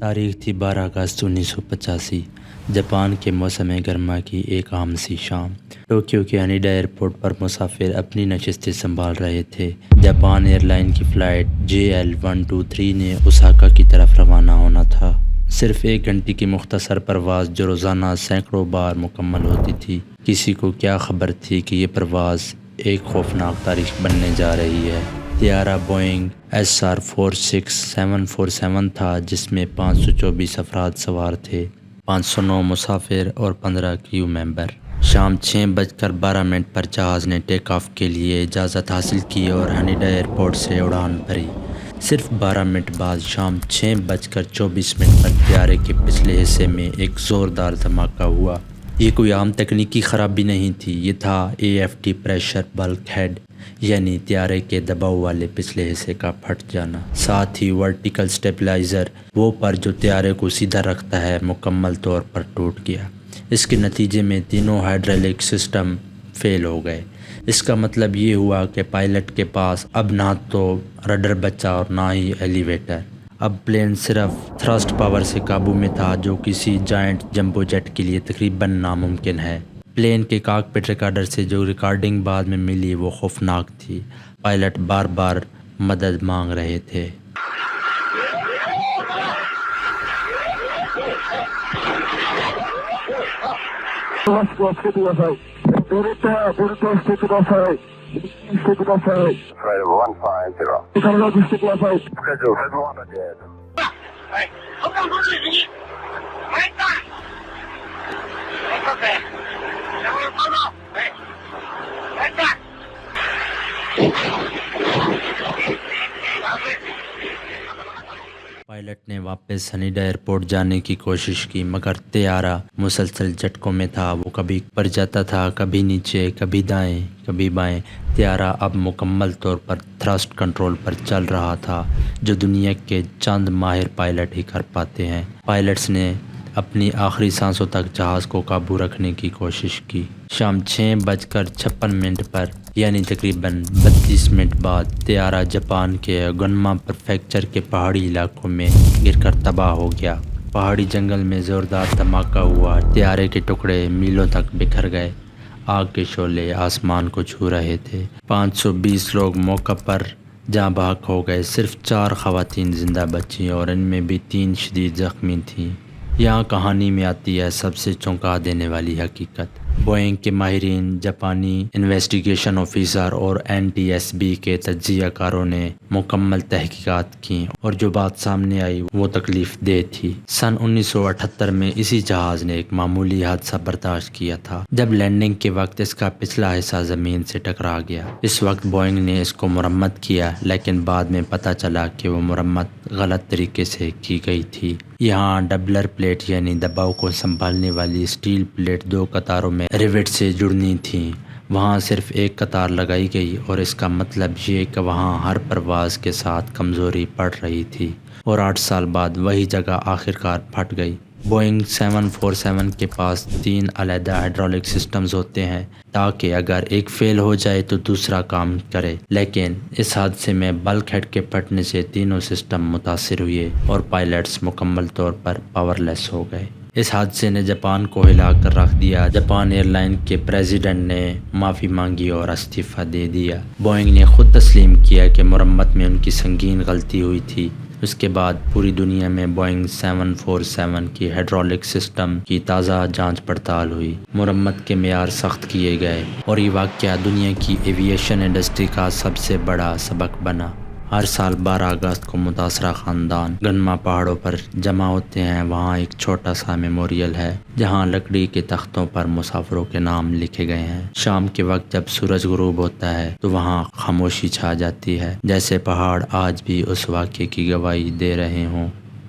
تاریخ تھی 12 اگست 1985۔ جاپان کے موسم گرما کی ایک عام سی شام۔ ٹوکیو کے ہانیڈا ایئرپورٹ پر مسافر اپنی نشستیں سنبھال رہے تھے۔ جاپان ایئر لائن کی فلائٹ JL-123 نے اوساکا کی طرف روانہ ہونا تھا۔ صرف 1 گھنٹے کی مختصر پرواز جو روزانہ سینکڑوں بار مکمل ہوتی تھی۔ کسی کو کیا خبر تھی کہ یہ پرواز ایک خوفناک تاریخ بننے جا رہی ہے۔ طیارہ بوئنگ SR-46747 تھا جس میں 524 افراد سوار تھے، 509 مسافر اور 15 کریو ممبر۔ شام 6:12 پر جہاز نے ٹیک آف کے لیے اجازت حاصل کی اور ہانیڈا ایئرپورٹ سے اڑان بھری۔ صرف 12 منٹ بعد شام 6:24 پر طیارے کے پچھلے حصے میں ایک زوردار دھماکہ ہوا۔ یہ کوئی عام تکنیکی خرابی نہیں تھی، یہ تھا AFT پریشر بلک ہیڈ، یعنی طیارے کے دباؤ والے پچھلے حصے کا پھٹ جانا۔ ساتھ ہی ورٹیکل سٹیبلائزر، وہ پر جو طیارے کو سیدھا رکھتا ہے، مکمل طور پر ٹوٹ گیا۔ اس کے نتیجے میں تینوں ہائیڈرالک سسٹم فیل ہو گئے۔ اس کا مطلب یہ ہوا کہ پائلٹ کے پاس اب نہ تو رڈر بچا اور نہ ہی ایلیویٹر۔ اب پلین صرف تھرسٹ پاور سے قابو میں تھا، جو کسی جائنٹ جمبو جیٹ کے لیے تقریباً ناممکن ہے۔ پلین کے کاکپٹ ریکارڈر سے جو ریکارڈنگ بعد میں ملی وہ خوفناک تھی۔ پائلٹ بار بار مدد مانگ رہے تھے۔ پائلٹ نے واپس ہانیڈا ایئرپورٹ جانے کی کوشش کی، مگر طیارہ مسلسل جھٹکوں میں تھا۔ وہ کبھی اوپر جاتا تھا، کبھی نیچے، کبھی دائیں، کبھی بائیں۔ طیارہ اب مکمل طور پر تھرسٹ کنٹرول پر چل رہا تھا، جو دنیا کے چند ماہر پائلٹ ہی کر پاتے ہیں۔ پائلٹس نے اپنی آخری سانسوں تک جہاز کو قابو رکھنے کی کوشش کی۔ شام 6:56 پر، یعنی تقریباً 32 منٹ بعد، طیارہ جاپان کے گنما پریفیکچر کے پہاڑی علاقوں میں گر کر تباہ ہو گیا۔ پہاڑی جنگل میں زوردار دھماکہ ہوا، طیارے کے ٹکڑے میلوں تک بکھر گئے، آگ کے شعلے آسمان کو چھو رہے تھے۔ 520 لوگ موقع پر جاں بحق ہو گئے، صرف 4 خواتین زندہ بچیں اور ان میں بھی 3 شدید زخمی تھیں۔ یہاں کہانی میں آتی ہے سب سے چونکا دینے والی حقیقت۔ بوئنگ کے ماہرین، جاپانی انویسٹیگیشن آفیسر اور NTSB کے تجزیہ کاروں نے مکمل تحقیقات کیں اور جو بات سامنے آئی وہ تکلیف دہ تھی۔ سن 1978 میں اسی جہاز نے ایک معمولی حادثہ برداشت کیا تھا جب لینڈنگ کے وقت اس کا پچھلا حصہ زمین سے ٹکرا گیا۔ اس وقت بوئنگ نے اس کو مرمت کیا، لیکن بعد میں پتہ چلا کہ وہ مرمت غلط طریقے سے کی گئی تھی۔ یہاں ڈبلر پلیٹ، یعنی دباؤ کو سنبھالنے والی اسٹیل پلیٹ 2 قطاروں میں ریوٹ سے جڑنی تھیں، وہاں صرف ایک قطار لگائی گئی، اور اس کا مطلب یہ کہ وہاں ہر پرواز کے ساتھ کمزوری پڑ رہی تھی، اور 8 سال بعد وہی جگہ آخرکار پھٹ گئی۔ بوئنگ 747 کے پاس 3 علیحدہ ہائیڈرولک سسٹمز ہوتے ہیں تاکہ اگر ایک فیل ہو جائے تو دوسرا کام کرے، لیکن اس حادثے میں بلک ہیڈ کے پھٹنے سے تینوں سسٹم متاثر ہوئے اور پائلٹس مکمل طور پر پاور لیس ہو گئے۔ اس حادثے نے جاپان کو ہلا کر رکھ دیا۔ جاپان ایئر لائن کے پریزیڈنٹ نے معافی مانگی اور استعفیٰ دے دیا۔ بوئنگ نے خود تسلیم کیا کہ مرمت میں ان کی سنگین غلطی ہوئی تھی۔ اس کے بعد پوری دنیا میں بوئنگ 747 کی ہائیڈرولک سسٹم کی تازہ جانچ پڑتال ہوئی، مرمت کے معیار سخت کیے گئے، اور یہ واقعہ دنیا کی ایویشن انڈسٹری کا سب سے بڑا سبق بنا۔ ہر سال 12 اگست کو متاثرہ خاندان گنما پہاڑوں پر جمع ہوتے ہیں۔ وہاں ایک چھوٹا سا میموریل ہے جہاں لکڑی کے تختوں پر مسافروں کے نام لکھے گئے ہیں۔ شام کے وقت جب سورج غروب ہوتا ہے تو وہاں خاموشی چھا جاتی ہے، جیسے پہاڑ آج بھی اس واقعے کی گواہی دے رہے ہوں۔